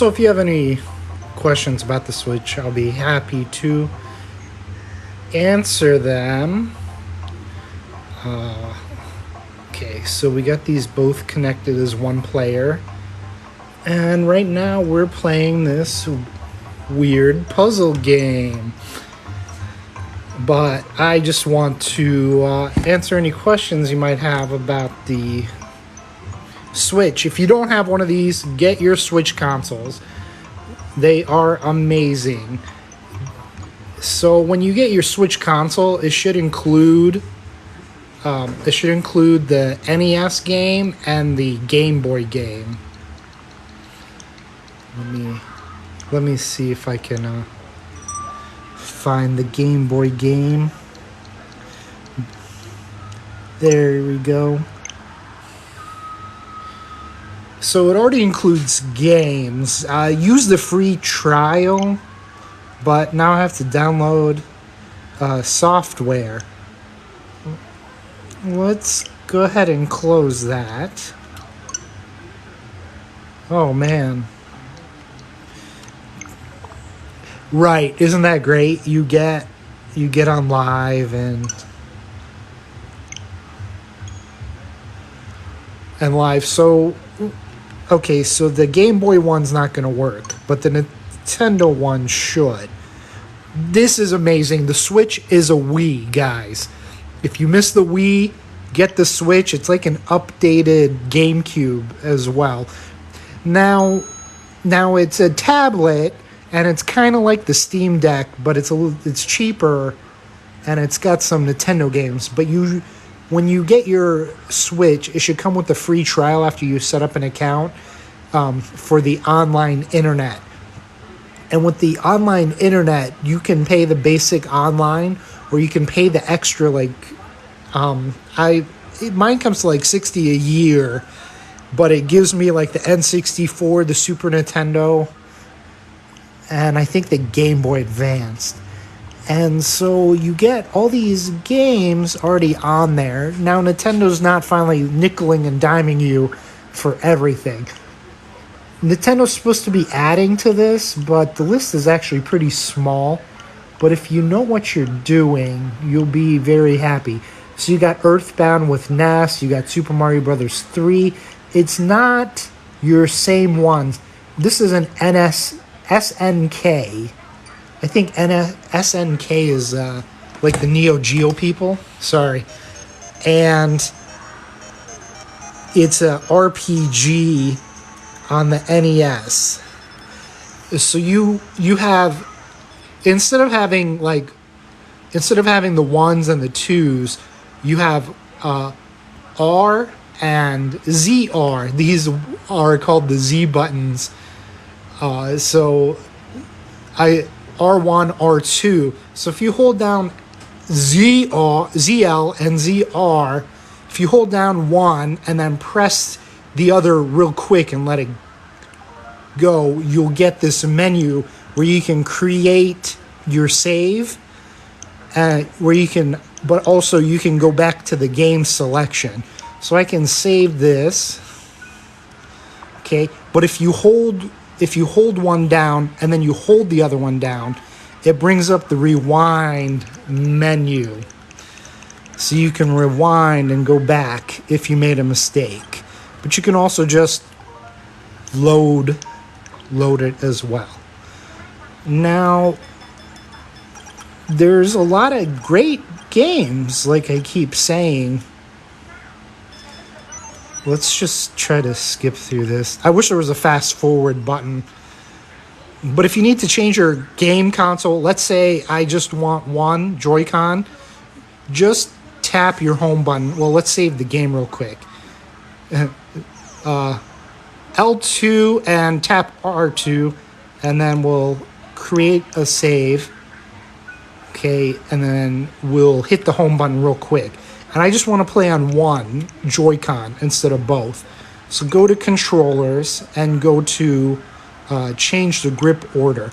So if you have any questions about the Switch, I'll be happy to answer them. Okay, so we got these both connected as one player. And right now we're playing this weird puzzle game. But I just want to answer any questions you might have about the Switch. If you don't have one of these, get your Switch consoles. They are amazing. So when you get your Switch console, it should include the NES game and the Game Boy game. Let me see if I can find the Game Boy game. There we go. So it already includes games. Use the free trial, but now I have to download software. Let's go ahead and close that. Oh man. Right, isn't that great? You get on live and live. So okay, so the Game Boy one's not going to work, but the Nintendo one should. This is amazing. The Switch is a Wii, guys. If you miss the Wii, get the Switch. It's like an updated GameCube as well. Now it's a tablet, and it's kind of like the Steam Deck, but it's cheaper, and it's got some Nintendo games. But when you get your Switch, it should come with a free trial after you set up an account for the online internet. And with the online internet, you can pay the basic online, or you can pay the extra. Like, mine comes to like $60 a year, but it gives me like the N64, the Super Nintendo, and I think the Game Boy Advanced. And so you get all these games already on there. Now Nintendo's not finally nickeling and diming you for everything. Nintendo's supposed to be adding to this, but the list is actually pretty small. But if you know what you're doing, you'll be very happy. So you got Earthbound with NES, you got Super Mario Bros. 3. It's not your same ones. This is an SNK. I think SNK is like the Neo Geo people. Sorry. And it's a RPG on the NES. So you have, instead of having the ones and the twos, you have R and ZR. These are called the Z buttons. So R1, R2. So if you hold down ZL and ZR, if you hold down one and then press the other real quick and let it go, you'll get this menu where you can create your save, but also you can go back to the game selection. So I can save this. Okay, but if you hold one down and then you hold the other one down, it brings up the rewind menu. So you can rewind and go back if you made a mistake. But you can also just load it as well. Now, there's a lot of great games, like I keep saying. Let's just try to skip through this. I wish there was a fast forward button. But if you need to change your game console, let's say I just want one Joy-Con, just tap your home button. Well, let's save the game real quick. L2 and tap R2, and then we'll create a save. Okay, and then we'll hit the home button real quick. And I just want to play on one Joy-Con instead of both. So go to controllers and go to change the grip order.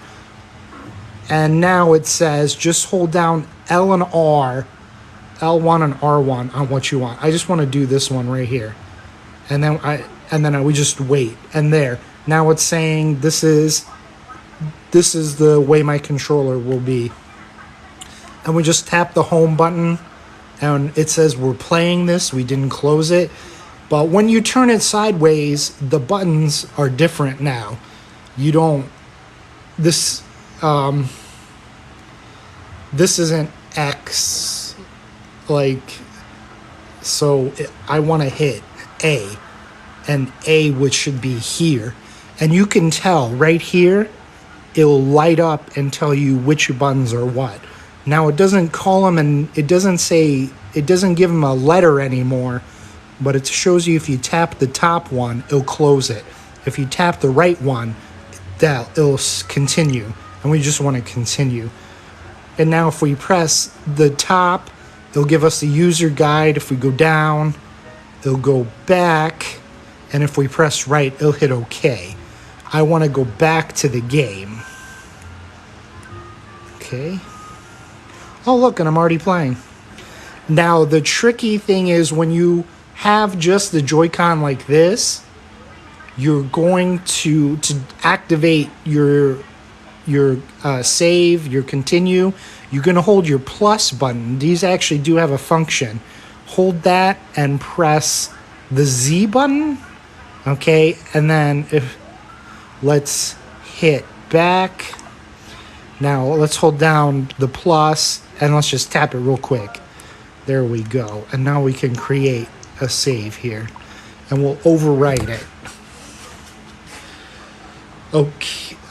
And now it says just hold down L and R, L1 and R1 on what you want. I just want to do this one right here. And then we just wait. And there. Now it's saying this is the way my controller will be. And we just tap the home button and it says we're playing this. We didn't close it. But when you turn it sideways, the buttons are different now. You don't, this isn't X, like, so I want to hit A, and A, which should be here. And you can tell right here, it'll light up and tell you which buttons are what. Now it doesn't call them, and it doesn't give them a letter anymore, but it shows you if you tap the top one, it'll close it. If you tap the right one, it'll continue, and we just want to continue. And now if we press the top, it'll give us the user guide. If we go down, it'll go back, and if we press right, it'll hit OK. I want to go back to the game. Okay. Oh, look, and I'm already playing. Now, the tricky thing is when you have just the Joy-Con like this, you're going to activate your save, your continue, you're going to hold your plus button. These actually do have a function. Hold that and press the Z button. Okay, and then let's hit back. Now let's hold down the plus and let's just tap it real quick. There we go. And now we can create a save here. And we'll overwrite it.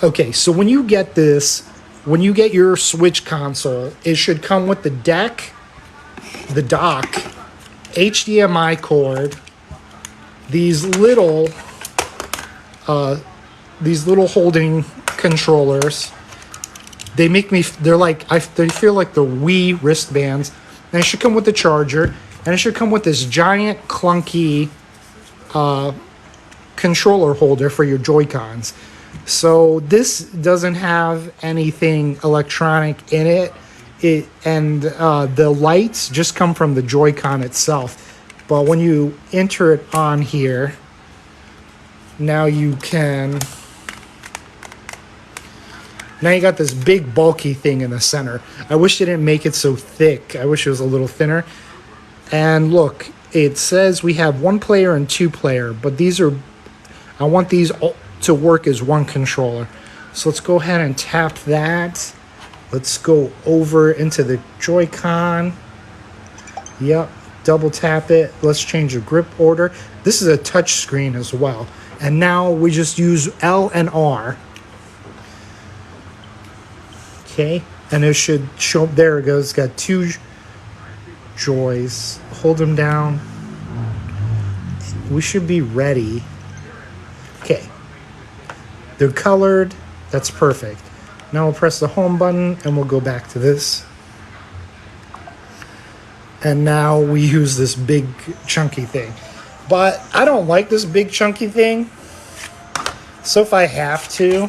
Okay, so when you get this, when you get your Switch console, it should come with the deck, the dock, HDMI cord, these little holding controllers. They feel like the Wii wristbands. And it should come with the charger, and it should come with this giant clunky controller holder for your Joy-Cons. So this doesn't have anything electronic in it. The lights just come from the Joy-Con itself. But when you enter it on here, now you got this big bulky thing in the center. I wish they didn't make it so thick. I wish it was a little thinner. And look, it says we have 1 player and 2 player, but I want these to work as one controller. So let's go ahead and tap that. Let's go over into the Joy-Con. Yep, double tap it. Let's change the grip order. This is a touch screen as well. And now we just use L and R. Okay, and it should show, there it goes. It's got 2 joys. Hold them down. We should be ready. Okay, they're colored. That's perfect. Now we'll press the home button and we'll go back to this. And now we use this big chunky thing. But I don't like this big chunky thing. So if I have to,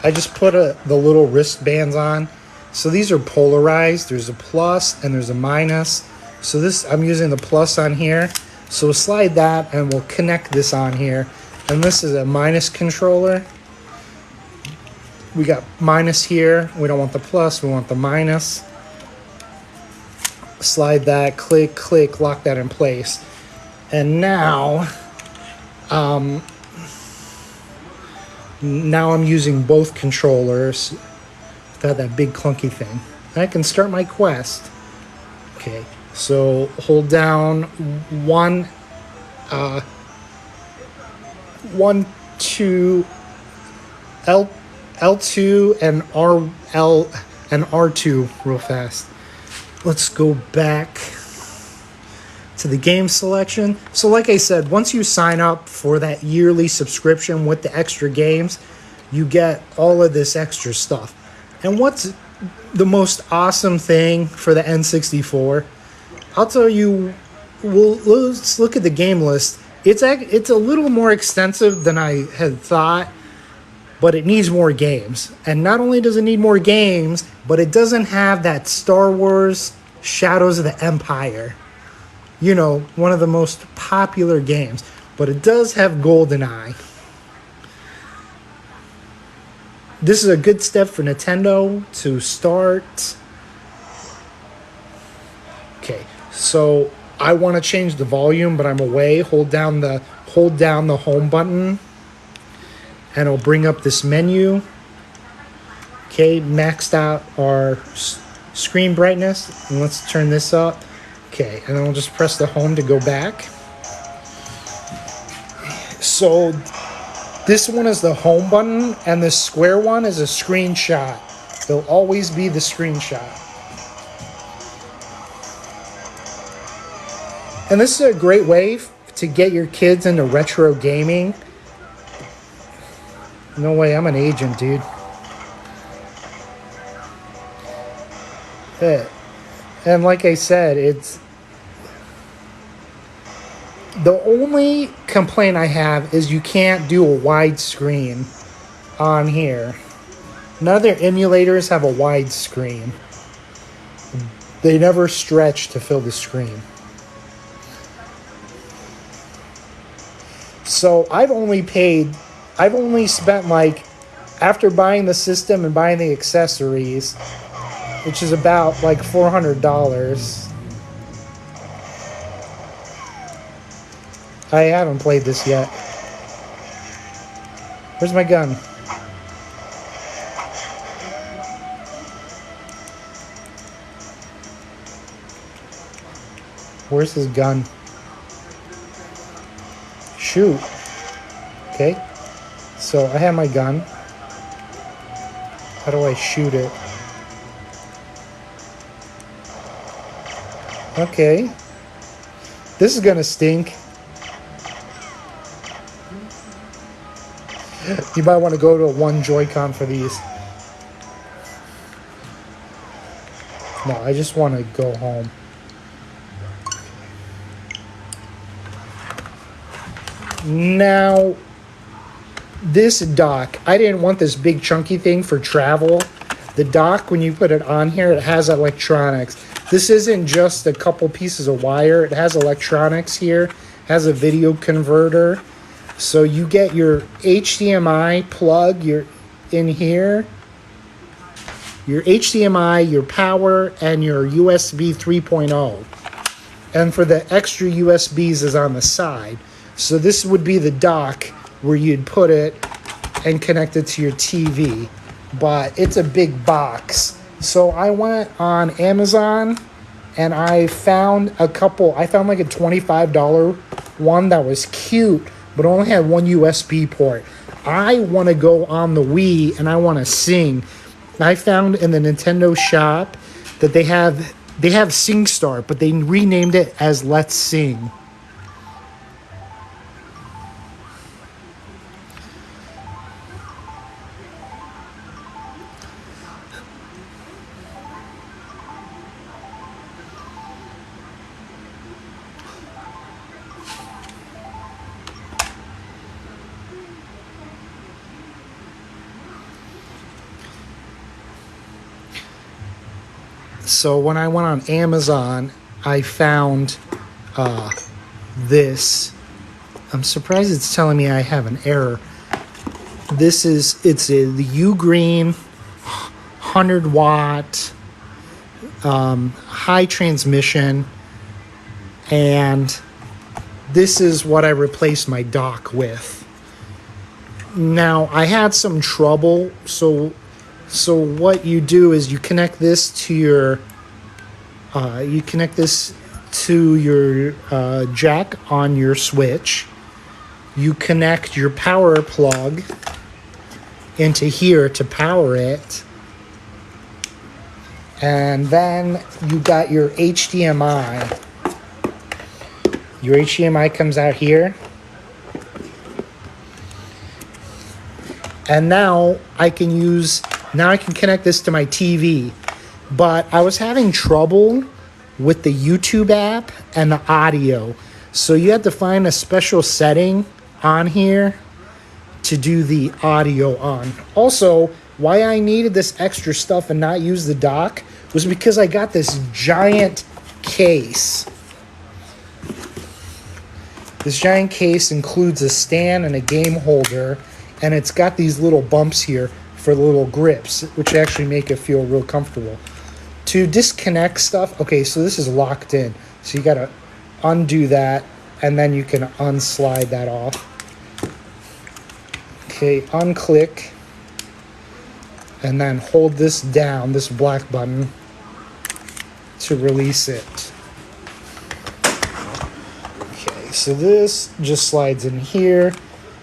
I just put the little wristbands on. So these are polarized. There's a plus and there's a minus. So I'm using the plus on here. So we'll slide that and we'll connect this on here. And this is a minus controller. We got minus here. We don't want the plus, we want the minus. Slide that, click, click, lock that in place. And now I'm using both controllers without that big clunky thing. I can start my quest. Okay, so hold down 1, 2, L2 and RL and R2 real fast. Let's go back to the game selection. So like I said, once you sign up for that yearly subscription with the extra games, you get all of this extra stuff. And what's the most awesome thing for the N64? I'll tell you, let's look at the game list. It's a little more extensive than I had thought, but it needs more games. And not only does it need more games, but it doesn't have that Star Wars Shadows of the Empire. You know, one of the most popular games. But it does have GoldenEye. this is a good step for Nintendo to start. Okay, so I want to change the volume, but I'm away. Hold down the home button, and it'll bring up this menu. Okay, maxed out our screen brightness, and let's turn this up. Okay, and then we'll just press the home to go back. So this one is the home button, and this square one is a screenshot. It'll always be the screenshot. And this is a great way to get your kids into retro gaming. No way, I'm an agent, dude. And like I said, it's the only complaint I have is you can't do a widescreen on here. None of their emulators have a widescreen. They never stretch to fill the screen. So I've only spent, like, after buying the system and buying the accessories, which is about like $400. I haven't played this yet. Where's my gun? Where's his gun? Shoot. Okay. So I have my gun. How do I shoot it? Okay. This is gonna stink. You might want to go to a one Joy-Con for these. No, I just want to go home. Now, this dock, I didn't want this big chunky thing for travel. The dock, when you put it on here, it has electronics. This isn't just a couple pieces of wire. It has electronics here. It has a video converter. So you get your HDMI plug in here. Your HDMI, your power, and your USB 3.0. And for the extra USBs is on the side. So this would be the dock where you'd put it and connect it to your TV. But it's a big box. So I went on Amazon and I found a couple. I found like a $25 one that was cute, but only had one USB port. I want to go on the Wii and I want to sing. I found in the Nintendo shop that they have SingStar, but they renamed it as Let's Sing. So when I went on Amazon, I found this. I'm surprised it's telling me I have an error. It's the Ugreen 100 watt high transmission, and this is what I replaced my dock with. Now I had some trouble, so what you do is you connect this to your jack on your Switch. You connect your power plug into here to power it. And then you got your HDMI. Your HDMI comes out here. And now I can connect this to my TV. But I was having trouble with the YouTube app and the audio. So you have to find a special setting on here to do the audio on. Also, why I needed this extra stuff and not use the dock was because I got this giant case. This giant case includes a stand and a game holder, and it's got these little bumps here for the little grips, which actually make it feel real comfortable. To disconnect stuff, okay, so this is locked in. So you got to undo that, and then you can unslide that off. Okay, unclick, and then hold this down, this black button, to release it. Okay, so this just slides in here.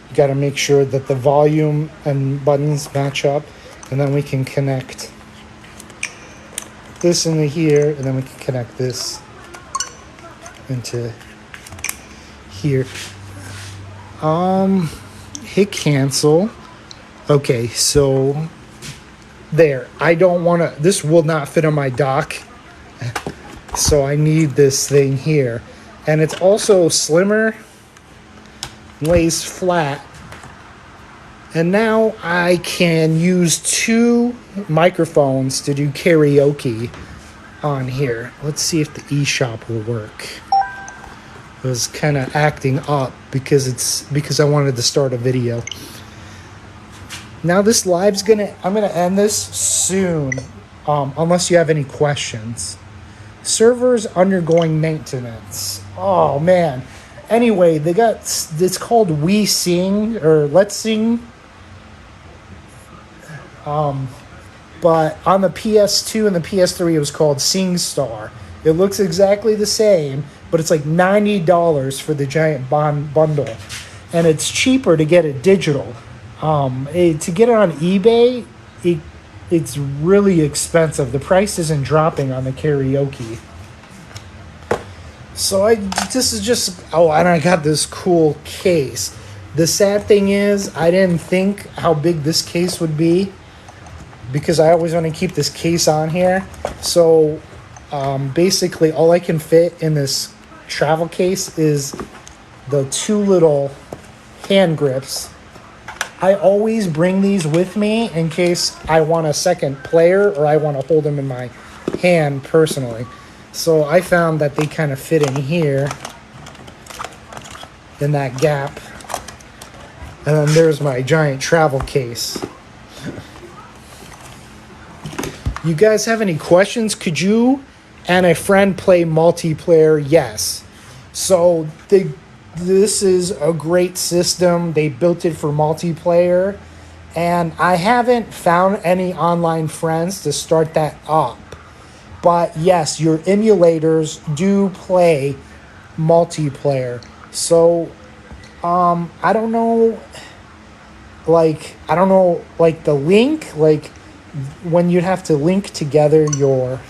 You got to make sure that the volume and buttons match up, and then we can connect this into here, and then we can connect this into here. Hit cancel. Okay, so there. I don't want to, this will not fit on my dock, so I need this thing here. And it's also slimmer, lays flat. And now I can use 2 microphones to do karaoke on here. Let's see if the eShop will work. I was kind of acting up because I wanted to start a video. Now this live's I'm gonna end this soon, unless you have any questions. Servers undergoing maintenance. Oh man. Anyway, it's called We Sing or Let's Sing. But on the PS2 and the PS3 it was called SingStar. It looks exactly the same, but it's like $90 for the giant bundle. And it's cheaper to get it digital. To get it on eBay, it's really expensive. The price isn't dropping on the karaoke. So this is just, oh, and I got this cool case. The sad thing is, I didn't think how big this case would be, because I always want to keep this case on here. So basically all I can fit in this travel case is the 2 little hand grips. I always bring these with me in case I want a second player or I want to hold them in my hand personally. So I found that they kind of fit in here, in that gap. And then there's my giant travel case. You guys have any questions? Could you and a friend play multiplayer? Yes. So this is a great system. They built it for multiplayer. And I haven't found any online friends to start that up. But yes, your emulators do play multiplayer. So, I don't know, the link, when you have to link together your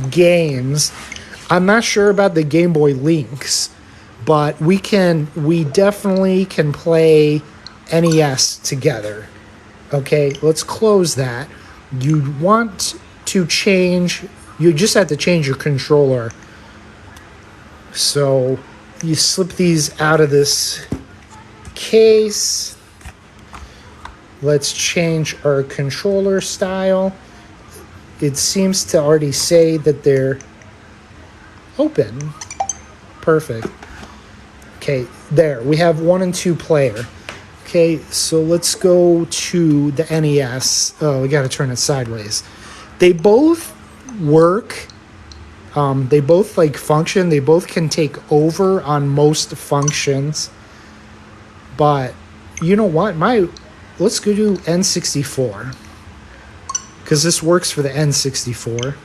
games. I'm not sure about the Game Boy links, but we definitely can play NES together. Okay, let's close that. You just have to change your controller. So you slip these out of this case. Let's change our controller style. It seems to already say that they're open. Perfect. Okay, there. We have 1 and 2 player. Okay, so let's go to the NES. Oh, we got to turn it sideways. They both work. They both function. They both can take over on most functions. But you know what? Let's go to N64, because this works for the N64.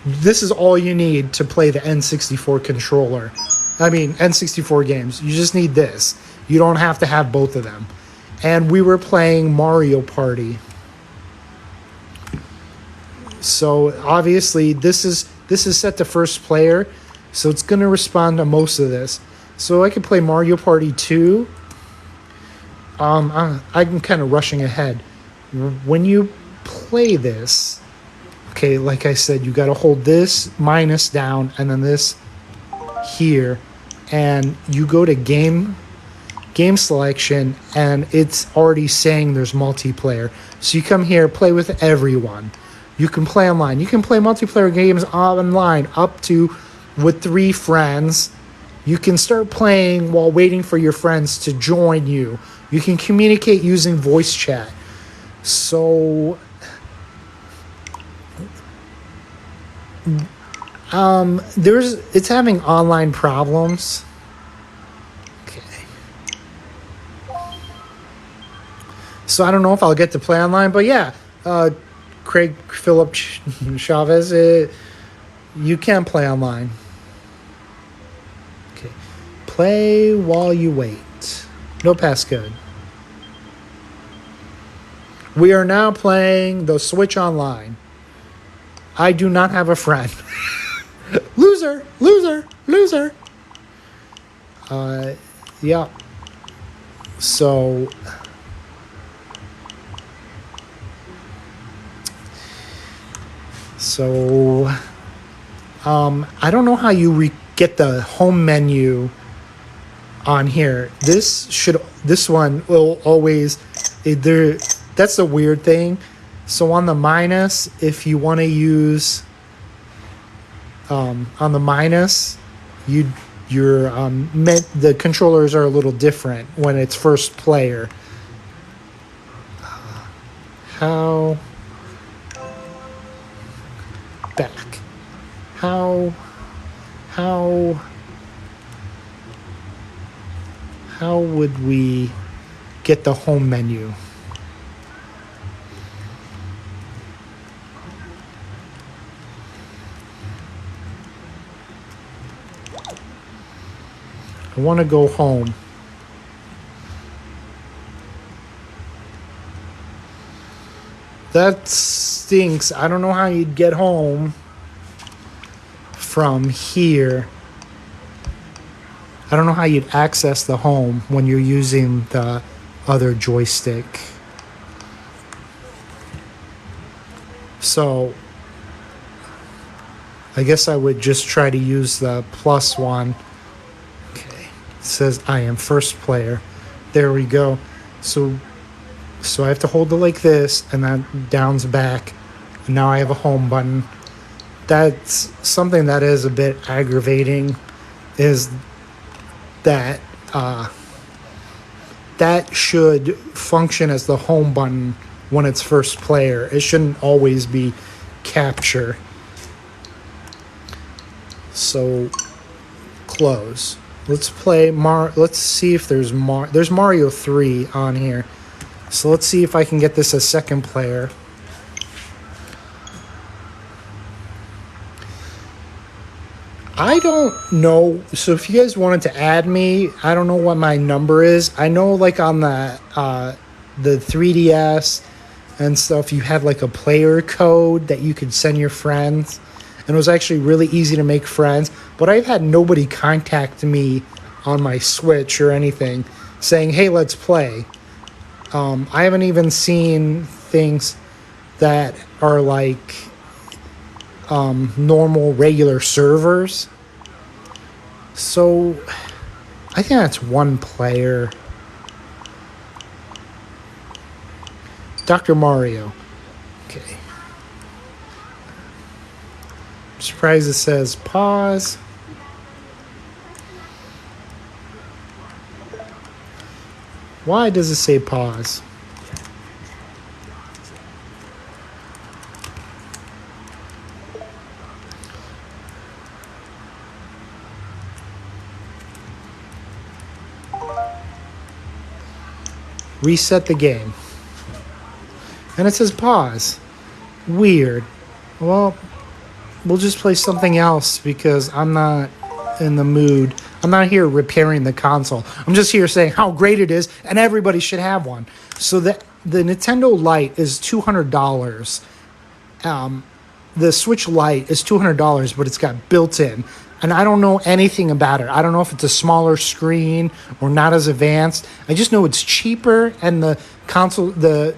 This is all you need to play the N64 controller. I mean, N64 games. You just need this. You don't have to have both of them. And we were playing Mario Party. So obviously this is set to first player, so it's going to respond to most of this. So I could play Mario Party 2. I'm kind of rushing ahead. When you play this, okay, like I said, you got to hold this minus down and then this here, and you go to game selection, and it's already saying there's multiplayer. So you come here, play with everyone. You can play online. You can play multiplayer games online up to with 3 friends. You can start playing while waiting for your friends to join you. You can communicate using voice chat. So it's having online problems. Okay. So I don't know if I'll get to play online, but yeah, Craig Philip Chavez, you can play online. Okay. Play while you wait. No passcode. We are now playing the Switch Online. I do not have a friend. Loser, loser, loser. Yeah. So I don't know how you get the home menu on here. This one will always that's the weird thing. So on the minus, if you want to use on the minus, the controllers are a little different when it's first player. How back? How would we get the home menu? I want to go home. That stinks. I don't know how you'd get home from here. I don't know how you'd access the home when you're using the other joystick. So I guess I would just try to use the plus one. Okay. It says I am first player. There we go. So I have to hold it like this, and that down's back. And now I have a home button. That's something that is a bit aggravating, is that that should function as the home button when it's first player. It shouldn't always be capture. So close. Let's play let's see if there's Mario 3 on here. So let's see if I can get this as second player. I don't know. So if you guys wanted to add me, I don't know what my number is. I know like on the 3DS and stuff, you had like a player code that you could send your friends. And it was actually really easy to make friends. But I've had nobody contact me on my Switch or anything saying, hey, let's play. I haven't even seen things that are like normal, regular servers. So I think that's one player. Dr. Mario. Okay. I'm surprised it says pause. Why does it say pause? Reset the game. And it says pause. Weird. Well, we'll just play something else because I'm not in the mood. I'm not here repairing the console. I'm just here saying how great it is and everybody should have one. So the Nintendo Lite is $200. The Switch Lite is $200, but it's got built-in. And I don't know anything about it. I don't know if it's a smaller screen or not as advanced. I just know it's cheaper and the console, the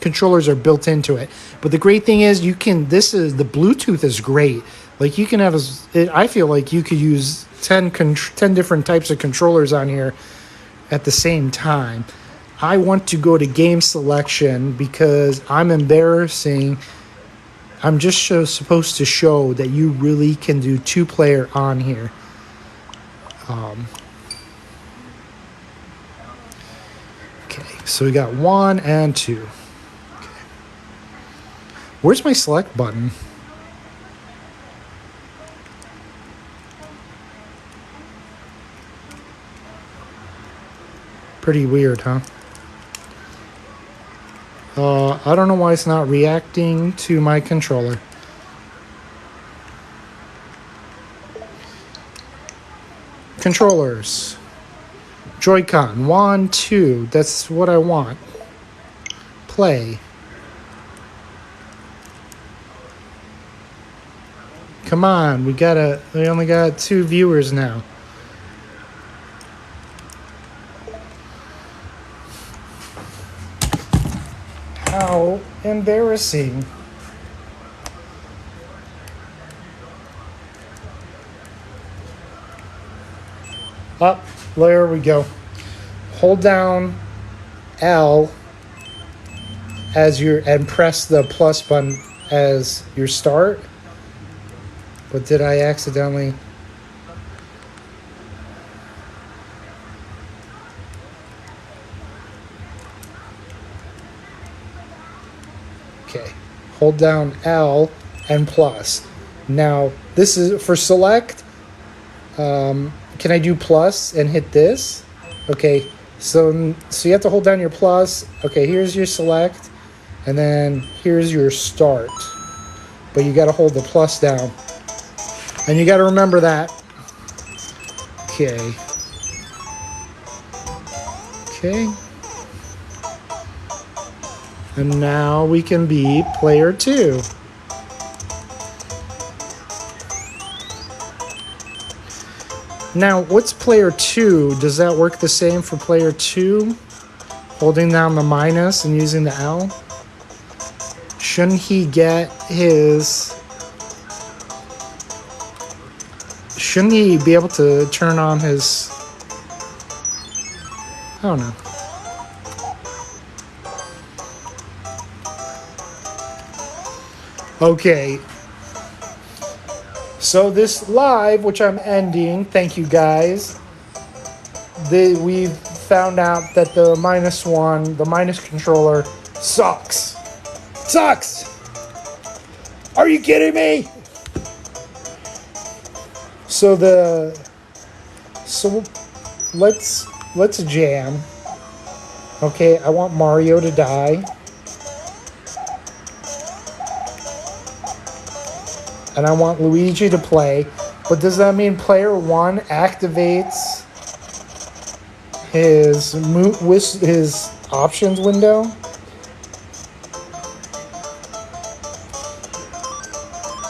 controllers are built into it. But the great thing is the Bluetooth is great. Like you can have I feel like you could use 10 different types of controllers on here at the same time. I want to go to game selection because I'm embarrassing. I'm just supposed to show that you really can do 2-player on here. Okay. So we got 1 and 2. Okay. Where's my select button? Pretty weird, huh? I don't know why it's not reacting to my controller. Controllers. Joy-Con. 1, 2. That's what I want. Play. Come on, we only got 2 viewers now. How embarrassing. Up, there we go. Hold down L as and press the plus button as your start. But did I accidentally? Okay. Hold down L and plus. Now, this is for select. Can I do plus and hit this? Okay. So you have to hold down your plus. Okay, here's your select. And then here's your start. But you got to hold the plus down. And you got to remember that. Okay. Okay. And now we can be player 2. Now, what's player 2? Does that work the same for player 2? Holding down the minus and using the L? Shouldn't he get his... Shouldn't he be able to turn on his... I don't know. Okay. So this live, which I'm ending, thank you guys. We found out that the -1, the minus controller, sucks. Sucks! Are you kidding me? So let's jam. Okay, I want Mario to die. And I want Luigi to play. But does that mean player 1 activates his options window?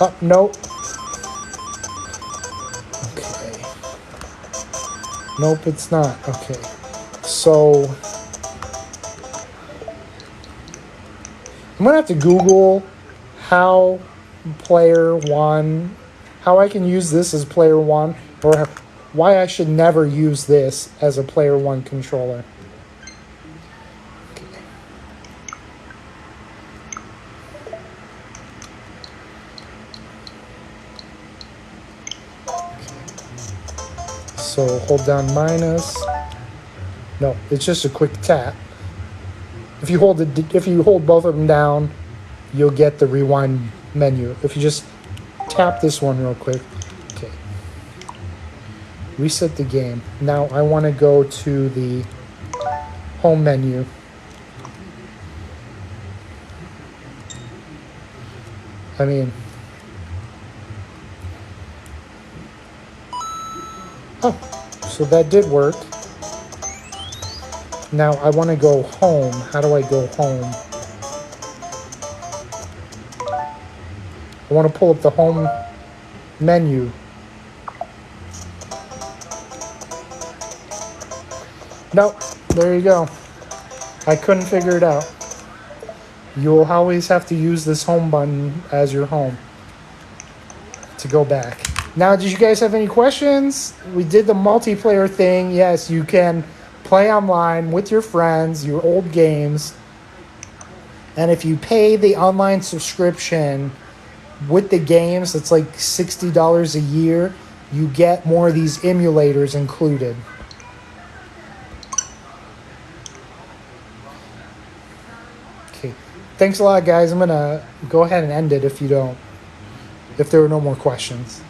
Oh, nope. Okay. Nope, it's not. Okay. So I'm gonna have to Google how I can use this as player 1, or why I should never use this as a player 1 controller. Okay. So hold down minus. No, it's just a quick tap. If you hold both of them down, you'll get the rewind menu. If you just tap this one real quick. Okay. Reset the game. Now I want to go to the home menu. Oh, so that did work. Now I want to go home. How do I go home? I want to pull up the home menu. Nope, there you go. I couldn't figure it out. You'll always have to use this home button as your home to go back. Now, did you guys have any questions? We did the multiplayer thing. Yes, you can play online with your friends, your old games. And if you pay the online subscription with the games, it's like $60 a year, you get more of these emulators included. Okay. Thanks a lot, guys. I'm going to go ahead and end it if there are no more questions.